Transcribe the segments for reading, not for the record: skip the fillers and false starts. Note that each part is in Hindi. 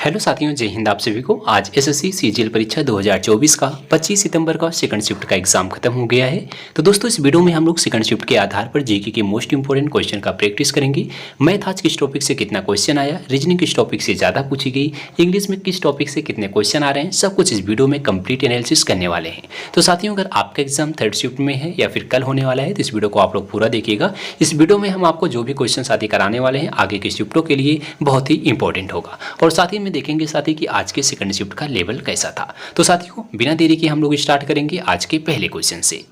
हेलो साथियों, जय हिंद। आप सभी को आज एसएससी सीजीएल परीक्षा 2024 का 25 सितंबर का सेकंड शिफ्ट का एग्जाम खत्म हो गया है। तो दोस्तों, इस वीडियो में हम लोग सेकंड शिफ्ट के आधार पर जीके के मोस्ट इंपोर्टेंट क्वेश्चन का प्रैक्टिस करेंगे। मैथ आज किस टॉपिक से कितना क्वेश्चन आया, रीजनिंग किस टॉपिक से ज़्यादा पूछी गई, इंग्लिश में किस टॉपिक से कितने क्वेश्चन आ रहे हैं, सब कुछ इस वीडियो में कंप्लीट एनालिसिस करने वाले हैं। तो साथियों, अगर आपका एग्जाम थर्ड शिफ्ट में है या फिर कल होने वाला है तो इस वीडियो को आप लोग पूरा देखिएगा। इस वीडियो में हम आपको जो भी क्वेश्चन साथी कराने वाले हैं आगे के शिफ्टों के लिए बहुत ही इंपॉर्टेंट होगा। और साथ ही में देखेंगे साथी कि आज के सेकंड शिफ्ट का लेवल कैसा था। तो साथियों, बिना देरी के हम लोग स्टार्ट करेंगे आज के पहले क्वेश्चन से।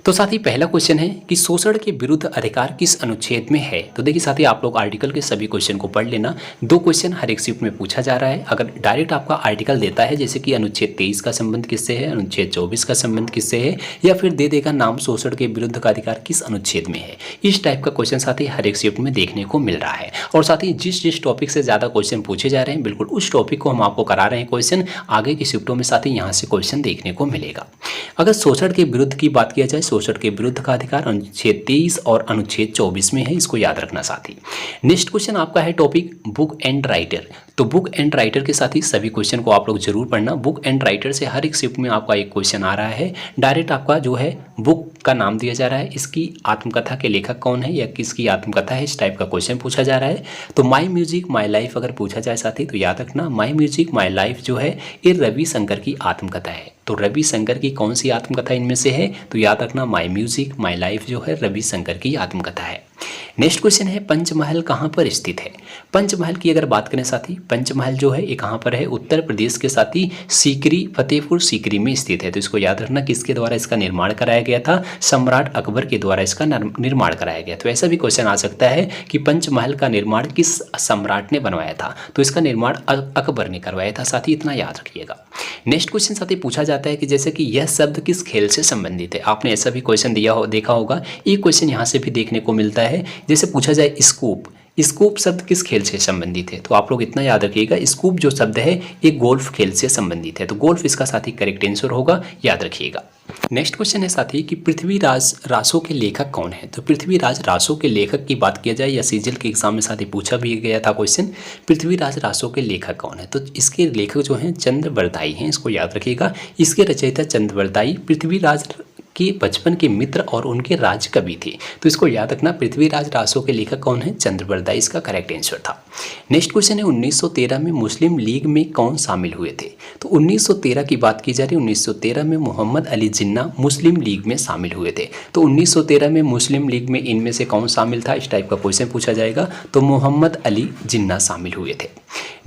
तो साथी पहला क्वेश्चन है कि शोषण के विरुद्ध अधिकार किस अनुच्छेद में है। तो देखिए साथी, आप लोग आर्टिकल के सभी क्वेश्चन को पढ़ लेना। 2 क्वेश्चन हर एक शिफ्ट में पूछा जा रहा है। अगर डायरेक्ट आपका आर्टिकल देता है जैसे कि अनुच्छेद 23 का संबंध किससे है, अनुच्छेद 24 का संबंध किससे है, या फिर दे देगा नाम शोषण के विरुद्ध का अधिकार किस अनुच्छेद में है, इस टाइप का क्वेश्चन साथी हर एक शिफ्ट में देखने को मिल रहा है। और साथ ही जिस टॉपिक से ज़्यादा क्वेश्चन पूछे जा रहे हैं बिल्कुल उस टॉपिक को हम आपको करा रहे हैं क्वेश्चन। आगे की शिफ्टों में साथी यहाँ से क्वेश्चन देखने को मिलेगा। अगर शोषण के विरुद्ध की बात किया जाए, शोषण के विरुद्ध का अधिकार अनुच्छेद 23 और अनुच्छेद 24 में है, इसको याद रखना साथी। नेक्स्ट क्वेश्चन आपका है टॉपिक बुक एंड राइटर। तो बुक एंड राइटर के साथ ही सभी क्वेश्चन को आप लोग जरूर पढ़ना। बुक एंड राइटर से हर एक शिफ्ट में आपका एक क्वेश्चन आ रहा है। डायरेक्ट आपका जो है बुक का नाम दिया जा रहा है, इसकी आत्मकथा के लेखक कौन है या किसकी आत्मकथा है, इस टाइप का क्वेश्चन पूछा जा रहा है। तो माई म्यूजिक माई लाइफ अगर पूछा जाए साथी तो याद रखना माई म्यूजिक माई लाइफ जो है ये रवि शंकर की आत्मकथा है। तो रवि शंकर की कौन सी आत्मकथा इनमें से है, तो याद रखना माई म्यूजिक माई लाइफ जो है रवि शंकर की आत्मकथा है। नेक्स्ट क्वेश्चन है पंचमहल कहाँ पर स्थित है। पंचमहल की अगर बात करें साथी, पंचमहल जो है ये कहाँ पर है, उत्तर प्रदेश के साथी सीकरी, फतेहपुर सीकरी में स्थित है। तो इसको याद रखना किसके द्वारा इसका निर्माण कराया गया था, सम्राट अकबर के द्वारा इसका निर्माण कराया गया। तो ऐसा भी क्वेश्चन आ सकता है कि पंचमहल का निर्माण किस सम्राट ने बनवाया था, तो इसका निर्माण अकबर ने करवाया था साथी, इतना याद रखिएगा। नेक्स्ट क्वेश्चन साथी पूछा जाता है कि जैसे कि यह शब्द किस खेल से संबंधित है। आपने ऐसा भी क्वेश्चन देखा होगा। एक क्वेश्चन यहाँ से भी देखने को मिलता है। जैसे पूछा जाए स्कूप, स्कूप शब्द किस खेल से संबंधित है, तो आप लोग इतना याद रखिएगा स्कूप जो शब्द है ये गोल्फ खेल से संबंधित है। तो गोल्फ इसका साथी करेक्ट आंसर होगा, याद रखिएगा। नेक्स्ट क्वेश्चन है साथी कि पृथ्वीराज रासो के लेखक कौन है। तो पृथ्वीराज रासो के लेखक की बात किया जाए या सीजीएल के एग्जाम में साथी पूछा भी गया था क्वेश्चन, पृथ्वीराज रासो के लेखक कौन है। तो इसके लेखक जो हैं चंद्रवरदाई हैं, इसको याद रखिएगा। इसके रचयिता चंद्रवरदाई पृथ्वीराज के बचपन के मित्र और उनके राज कवि थे। तो इसको याद रखना पृथ्वीराज रासो के लेखक कौन है, चंद्रवरदाई इसका करेक्ट आंसर था। नेक्स्ट क्वेश्चन है 1913 में मुस्लिम लीग में कौन शामिल हुए थे। तो 1913 की बात की जा रही है। 1913 में मोहम्मद अली जिन्ना मुस्लिम लीग में शामिल हुए थे। तो 1913 में मुस्लिम लीग में इनमें से कौन शामिल था, इस टाइप का क्वेश्चन पूछा जाएगा। तो मोहम्मद अली जिन्ना शामिल हुए थे।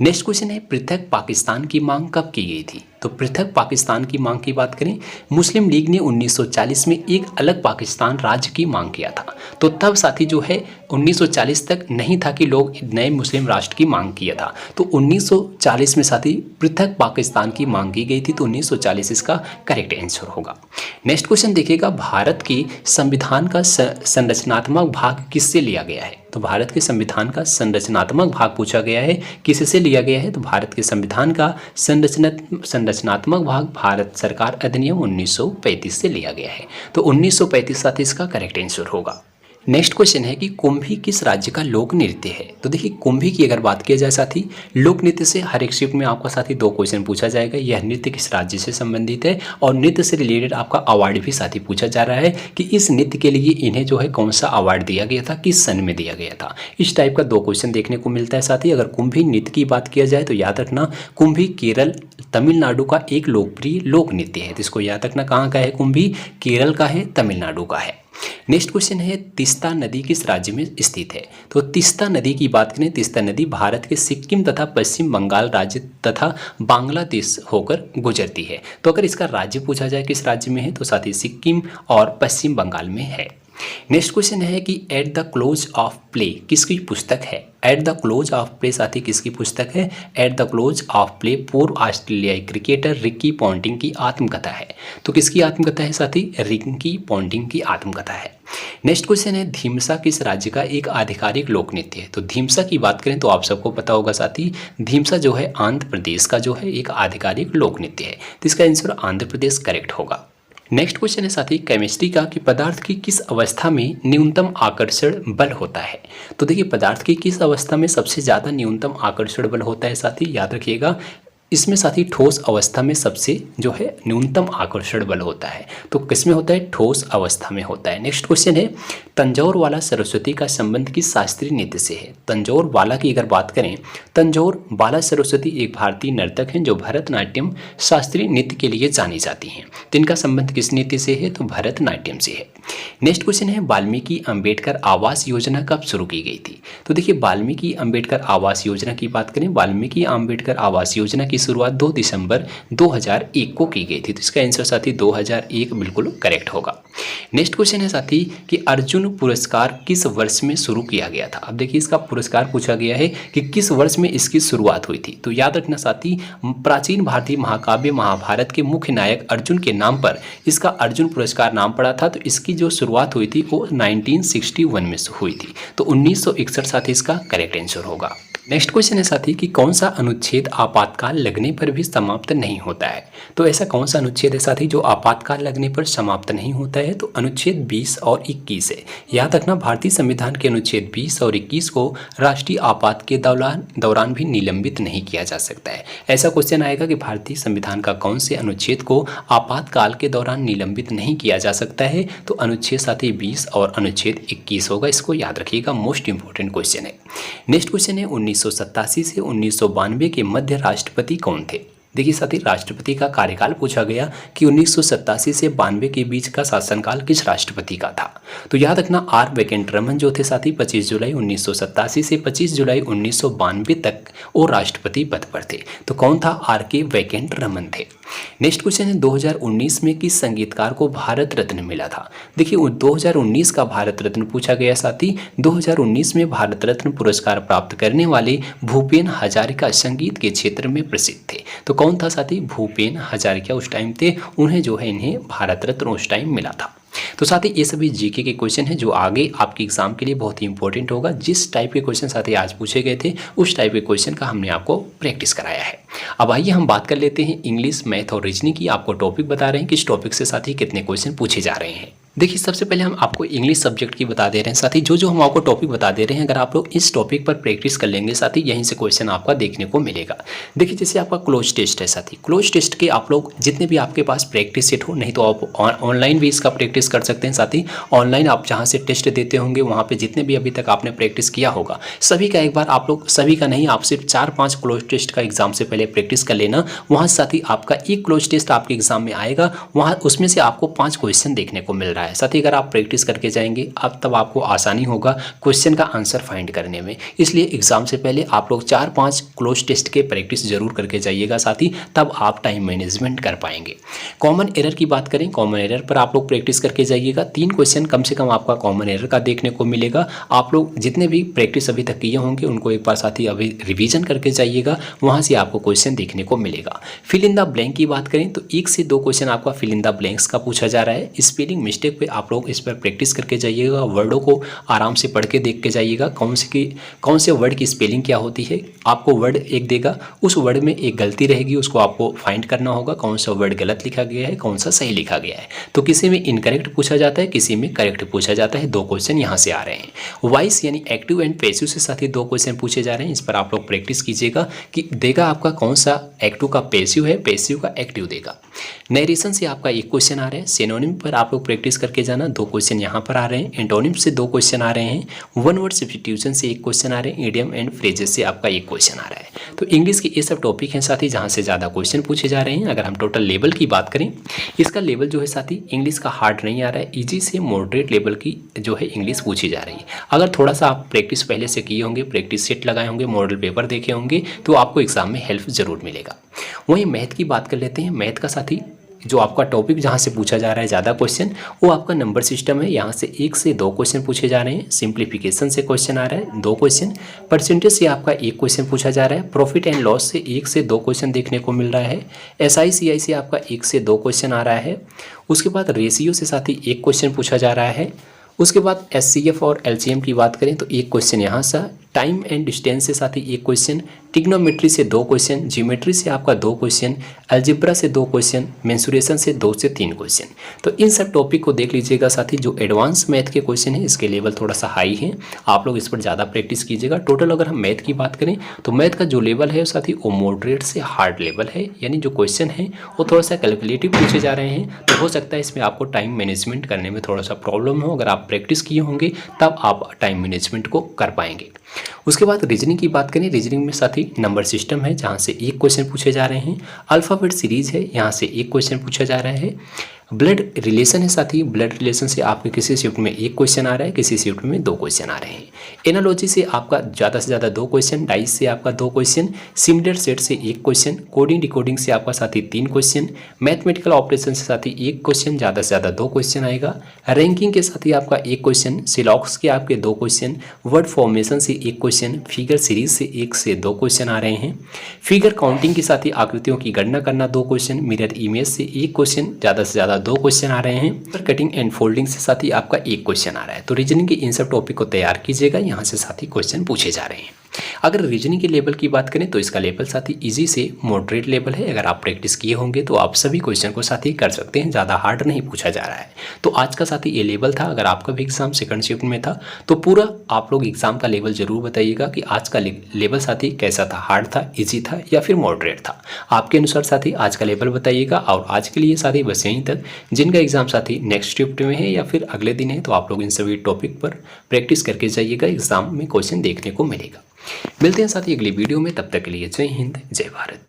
नेक्स्ट क्वेश्चन है पृथक पाकिस्तान की मांग कब की गई थी। तो पृथक पाकिस्तान की मांग की बात करें, मुस्लिम लीग ने 1940 में एक अलग पाकिस्तान राज्य की मांग किया था। तो तब साथी जो है 1940 तक नहीं था कि लोग नए मुस्लिम राष्ट्र की मांग किया था। तो 1940 में साथी पृथक पाकिस्तान की मांग की गई थी। तो 1940 इसका करेक्ट आंसर होगा। नेक्स्ट क्वेश्चन देखिएगा, भारत के संविधान का संरचनात्मक भाग किससे लिया गया है। तो भारत के संविधान का संरचनात्मक भाग पूछा गया है, किससे लिया गया है। तो भारत के संविधान का संरचनात्मक भाग भारत सरकार अधिनियम 1935 से लिया गया है। तो 1935 साथी इसका करेक्ट आंसर होगा। नेक्स्ट क्वेश्चन है कि कुंभी किस राज्य का लोक नृत्य है। तो देखिए कुंभी की अगर बात की जाए साथी, लोक नृत्य से हर एक शिफ्ट में आपका साथी 2 क्वेश्चन पूछा जाएगा। यह नृत्य किस राज्य से संबंधित है और नृत्य से रिलेटेड आपका अवार्ड भी साथी पूछा जा रहा है कि इस नृत्य के लिए इन्हें जो है कौन सा अवार्ड दिया गया था, किस सन में दिया गया था। इस टाइप का 2 क्वेश्चन देखने को मिलता है साथी। अगर कुंभी नृत्य की बात किया जाए तो याद रखना कुंभी केरल तमिलनाडु का एक लोकप्रिय लोक नृत्य है। तो इसको याद रखना कहाँ का है, कुंभी केरल का है, तमिलनाडु का है। नेक्स्ट क्वेश्चन है तीस्ता नदी किस राज्य में स्थित है। तो तीस्ता नदी की बात करें, तीस्ता नदी भारत के सिक्किम तथा पश्चिम बंगाल राज्य तथा बांग्लादेश होकर गुजरती है। तो अगर इसका राज्य पूछा जाए किस राज्य में है, तो साथी सिक्किम और पश्चिम बंगाल में है। नेक्स्ट क्वेश्चन है कि at the close of play किसकी पुस्तक है। At the close of play साथी किसकी पुस्तक है, at the close of play पूर्व ऑस्ट्रेलियाई क्रिकेटर रिकी पॉन्टिंग की आत्मकथा है। तो किसकी आत्मकथा है साथी, रिकी पॉन्टिंग की आत्मकथा है। नेक्स्ट क्वेश्चन है धीमसा किस राज्य का एक आधिकारिक लोक नृत्य है। तो धीमसा की बात करें तो आप सबको पता होगा साथी, धीमसा जो है आंध्र प्रदेश का जो है एक आधिकारिक लोक नृत्य है। तो इसका आंसर आंध्र प्रदेश करेक्ट होगा। नेक्स्ट क्वेश्चन है साथी केमिस्ट्री का कि पदार्थ की किस अवस्था में न्यूनतम आकर्षण बल होता है। तो देखिए पदार्थ की किस अवस्था में सबसे ज़्यादा न्यूनतम आकर्षण बल होता है साथी, याद रखिएगा इसमें साथी ठोस अवस्था में सबसे जो है न्यूनतम आकर्षण बल होता है। तो किसमें होता है, ठोस अवस्था में होता है। नेक्स्ट क्वेश्चन है तंजौर वाला सरस्वती का संबंध किस शास्त्रीय नृत्य से है। तंजौर वाला की अगर बात करें, तंजौर बाला सरस्वती एक भारतीय नर्तक हैं जो भरतनाट्यम शास्त्रीय नृत्य के लिए जानी जाती हैं। तो इनका संबंध किस नृत्य से है, तो भरतनाट्यम से है। नेक्स्ट क्वेश्चन है वाल्मीकि अंबेडकर आवास योजना कब शुरू की गई थी। तो देखिए वाल्मीकि अंबेडकर आवास योजना की बात करें, वाल्मीकि अंबेडकर आवास योजना की शुरुआत 2 दिसंबर 2001 को की गई थी। तो इसका आंसर साथी 2001 बिल्कुल करेक्ट होगा। नेक्स्ट क्वेश्चन है साथी कि अर्जुन पुरस्कार किस वर्ष में शुरू किया गया था। अब देखिए इसका पुरस्कार पूछा गया है कि किस वर्ष में इसकी शुरुआत हुई थी। तो याद रखना साथी प्राचीन भारतीय महाकाव्य महाभारत के मुख्य नायक अर्जुन के नाम पर इसका अर्जुन पुरस्कार नाम पड़ा था। तो इसकी जो शुरुआत हुई थी वो 1961 में हुई थी। तो 1961 साथी इसका करेक्ट आंसर होगा। नेक्स्ट क्वेश्चन है साथी कि कौन सा अनुच्छेद आपातकाल लगने पर भी समाप्त नहीं होता है। तो ऐसा कौन सा अनुच्छेद है साथी जो आपातकाल लगने पर समाप्त नहीं होता है, तो अनुच्छेद 20 और 21 है। याद रखना भारतीय संविधान के अनुच्छेद 20 और 21 को राष्ट्रीय आपात के दौरान भी निलंबित नहीं किया जा सकता है। ऐसा क्वेश्चन आएगा कि भारतीय संविधान का कौन से अनुच्छेद को आपातकाल के दौरान निलंबित नहीं किया जा सकता है, तो अनुच्छेद साथी 20 और अनुच्छेद 21 होगा। इसको याद रखिएगा, मोस्ट इंपॉर्टेंट क्वेश्चन है। नेक्स्ट क्वेश्चन है 1987 से 1992 के मध्य राष्ट्रपति कौन थे। देखिए साथी राष्ट्रपति का कार्यकाल पूछा गया कि 1987 से 92 के बीच का शासनकाल किस राष्ट्रपति का था। तो याद रखना आर वेंकटरमन जो थे साथी 25 जुलाई 1987 से 25 जुलाई 1992 तक वो राष्ट्रपति पद पर थे। तो कौन था, आर के वेंकटरमन थे। नेक्स्ट क्वेश्चन है 2019 में किस संगीतकार को भारत रत्न मिला था। देखिए 2019 का भारत रत्न पूछा गया साथी। 2019 में भारत रत्न पुरस्कार प्राप्त करने वाले भूपेन हजारिका संगीत के क्षेत्र में प्रसिद्ध थे। तो कौन था साथी, भूपेन हजारिका उस टाइम थे, उन्हें जो है इन्हें भारत रत्न उस टाइम मिला था। तो साथी ये सभी जीके के क्वेश्चन हैं जो आगे आपके एग्जाम के लिए बहुत ही इंपॉर्टेंट होगा। जिस टाइप के क्वेश्चन साथी आज पूछे गए थे उस टाइप के क्वेश्चन का हमने आपको प्रैक्टिस कराया है। अब आइए हम बात कर लेते हैं इंग्लिश, मैथ और रीजनिंग की। आपको टॉपिक बता रहे हैं किस टॉपिक से साथी कितने क्वेश्चन पूछे जा रहे हैं। देखिए सबसे पहले हम आपको इंग्लिश सब्जेक्ट की बता दे रहे हैं साथी। जो हम आपको टॉपिक बता दे रहे हैं अगर आप लोग इस टॉपिक पर प्रैक्टिस कर लेंगे साथी यहीं से क्वेश्चन आपका देखने को मिलेगा। देखिए जैसे आपका क्लोज टेस्ट है साथी, क्लोज टेस्ट के आप लोग जितने भी आपके पास प्रैक्टिस सेट हो, नहीं तो आप ऑनलाइन भी इसका प्रैक्टिस कर सकते हैं साथी। ऑनलाइन आप जहाँ से टेस्ट देते होंगे वहाँ पर जितने भी अभी तक आपने प्रैक्टिस किया होगा सभी का एक बार आप लोग, सभी का नहीं, आप सिर्फ 4-5 क्लोज टेस्ट का एग्जाम से पहले प्रैक्टिस कर लेना। वहाँ साथी आपका एक क्लोज टेस्ट आपके एग्जाम में आएगा, वहाँ उसमें से आपको 5 क्वेश्चन देखने को मिल रहा है साथी। अगर आप प्रैक्टिस करके जाएंगे अब तब आपको आसानी होगा क्वेश्चन का आंसर फाइंड करने में। इसलिए एग्जाम से पहले आप लोग 4-5 क्लोज टेस्ट के प्रैक्टिस जरूर करके जाइएगा साथी, तब आप टाइम मैनेजमेंट कर पाएंगे। कॉमन एरर की बात करें, कॉमन एरर पर आप लोग प्रैक्टिस करके जाइएगा। 3 क्वेश्चन कम से कम आपका कॉमन एरर का देखने को मिलेगा। आप लोग जितने भी प्रैक्टिस अभी तक किए होंगे उनको एक बार साथी अभी रिवीजन करके जाइएगा, वहाँ से आपको क्वेश्चन देखने को मिलेगा। फिल इन द ब्लैंक की बात करें तो 1 से 2 क्वेश्चन आपका फिल इन द ब्लैंक्स का पूछा जा रहा है। स्पेलिंग मिस्टेक पे आप लोग इस पर प्रैक्टिस करके जाइएगा, वर्डों को आराम से पढ़ के देख के जाइएगा कौन से वर्ड की स्पेलिंग क्या होती है। आपको वर्ड एक देगा, उस वर्ड में एक गलती रहेगी, उसको आपको फाइंड करना होगा कौन सा वर्ड गलत लिखा गया है, कौन सा सही लिखा गया है। तो किसी में इनकरेक्ट पूछा जाता है, किसी में करेक्ट पूछा जाता है। 2 क्वेश्चन यहाँ से आ रहे हैं। वॉइस यानी एक्टिव एंड पैसिव से साथ ही 2 क्वेश्चन पूछे जा रहे हैं। इस पर आप लोग प्रैक्टिस कीजिएगा कि देगा आपका कौन सा एक्टिव का पैसिव है, पैसिव का एक्टिव देगा। नरेशन से आपका 1 क्वेश्चन आ रहा है। सिनोनिम पर आप लोग प्रैक्टिस करके जाना, 2 क्वेश्चन यहाँ पर आ रहे हैं। एंटोनिम से 2 क्वेश्चन आ रहे हैं। वन वर्ड सब्स्टिट्यूशन से 1 क्वेश्चन आ रहे हैं। इडियम एंड फ्रेजेस से आपका 1 क्वेश्चन आ रहा है। तो इंग्लिश के ये सब टॉपिक हैं साथी जहाँ से ज़्यादा क्वेश्चन पूछे जा रहे हैं। अगर हम टोटल लेवल की बात करें, इसका लेवल जो है साथी इंग्लिश का हार्ड नहीं आ रहा है, ईजी से मॉडरेट लेवल की जो है इंग्लिश पूछी जा रही है। अगर थोड़ा सा आप प्रैक्टिस पहले से किए होंगे, प्रैक्टिस सेट लगाए होंगे, मॉडल पेपर देखे होंगे तो आपको एग्जाम में हेल्प जरूर मिलेगा। वहीं मैथ की बात कर लेते हैं। मैथ का साथी जो आपका टॉपिक जहाँ से पूछा जा रहा है ज़्यादा क्वेश्चन वो आपका नंबर सिस्टम है। यहाँ से 1 से 2 क्वेश्चन पूछे जा रहे हैं। सिंप्लीफिकेशन से क्वेश्चन आ रहा है 2 क्वेश्चन। परसेंटेज से आपका 1 क्वेश्चन पूछा जा रहा है। प्रॉफिट एंड लॉस से 1 से 2 क्वेश्चन देखने को मिल रहा है। SICI से आपका 1 से 2 क्वेश्चन आ रहा है। उसके बाद रेशियो से साथ ही 1 क्वेश्चन पूछा जा रहा है। उसके बाद SCF और LCM की बात करें तो 1 क्वेश्चन यहाँ से टाइम एंड डिस्टेंस से साथ ही एक क्वेश्चन, ट्रिग्नोमेट्री से 2 क्वेश्चन, ज्योमेट्री से आपका 2 क्वेश्चन, अलजेब्रा से 2 क्वेश्चन, मेंसुरेशन से 2 से 3 क्वेश्चन। तो इन सब टॉपिक को देख लीजिएगा। साथ ही जो एडवांस मैथ के क्वेश्चन है इसके लेवल थोड़ा सा हाई है, आप लोग इस पर ज़्यादा प्रैक्टिस कीजिएगा। टोटल अगर हम मैथ की बात करें तो मैथ का जो लेवल है साथ ही वो मॉडरेट से हार्ड लेवल है, यानी जो क्वेश्चन है वो थोड़ा सा कैलकुलेटिव पूछे जा रहे हैं। तो हो सकता है इसमें आपको टाइम मैनेजमेंट करने में थोड़ा सा प्रॉब्लम हो, अगर आप प्रैक्टिस किए होंगे तब आप टाइम मैनेजमेंट को कर पाएंगे। उसके बाद रीजनिंग की बात करें, रीजनिंग में साथ ही नंबर सिस्टम है जहाँ से एक क्वेश्चन पूछे जा रहे हैं, अल्फ़ाबेट सीरीज है यहाँ से एक क्वेश्चन पूछा जा रहा है, ब्लड रिलेशन है साथ ही ब्लड रिलेशन से आपके किसी शिफ्ट में एक क्वेश्चन आ रहा है, किसी शिफ्ट में 2 क्वेश्चन आ रहे हैं, एनालॉजी से आपका ज़्यादा से ज़्यादा 2 क्वेश्चन, डाइस से आपका 2 क्वेश्चन, सिमिलर सेट से 1 क्वेश्चन, कोडिंग डिकोडिंग से आपका साथ ही 3 क्वेश्चन, मैथमेटिकल ऑपरेशन से साथ ही 1 क्वेश्चन, ज़्यादा से ज़्यादा 2 क्वेश्चन आएगा, रैंकिंग के साथ ही आपका 1 क्वेश्चन, सिलॉक्स के आपके 2 क्वेश्चन, वर्ड फॉर्मेशन से 1 क्वेश्चन, फिगर सीरीज से 1 से 2 क्वेश्चन आ रहे हैं, फिगर काउंटिंग के साथ ही आकृतियों की गणना करना 2 क्वेश्चन, मिरर इमेज से 1 क्वेश्चन, ज़्यादा से ज़्यादा 2 क्वेश्चन आ रहे हैं, पर कटिंग एंड फोल्डिंग से साथ ही आपका 1 क्वेश्चन आ रहा है। तो रीजनिंग के इन सब टॉपिक को तैयार कीजिएगा, यहाँ से साथ ही क्वेश्चन पूछे जा रहे हैं। अगर रीजनिंग के लेवल की बात करें तो इसका लेवल साथ ही इजी से मॉडरेट लेवल है, अगर आप प्रैक्टिस किए होंगे तो आप सभी क्वेश्चन को साथ ही कर सकते हैं, ज़्यादा हार्ड नहीं पूछा जा रहा है। तो आज का साथ ही ये लेवल था। अगर आपका भी एग्जाम सेकंड शिफ्ट में था तो पूरा आप लोग एग्जाम का लेवल जरूर बताइएगा कि आज का लेवल साथ ही कैसा था, हार्ड था, ईजी था या फिर मॉडरेट था। आपके अनुसार साथ ही आज का लेवल बताइएगा। और आज के लिए साथ ही बस यहीं तक। जिनका एग्जाम साथ ही नेक्स्ट शिफ्ट में है या फिर अगले दिन है तो आप लोग इन सभी टॉपिक पर प्रैक्टिस करके जाइएगा, एग्जाम में क्वेश्चन देखने को मिलेगा। मिलते हैं साथ ही अगली वीडियो में, तब तक के लिए जय हिंद, जय भारत।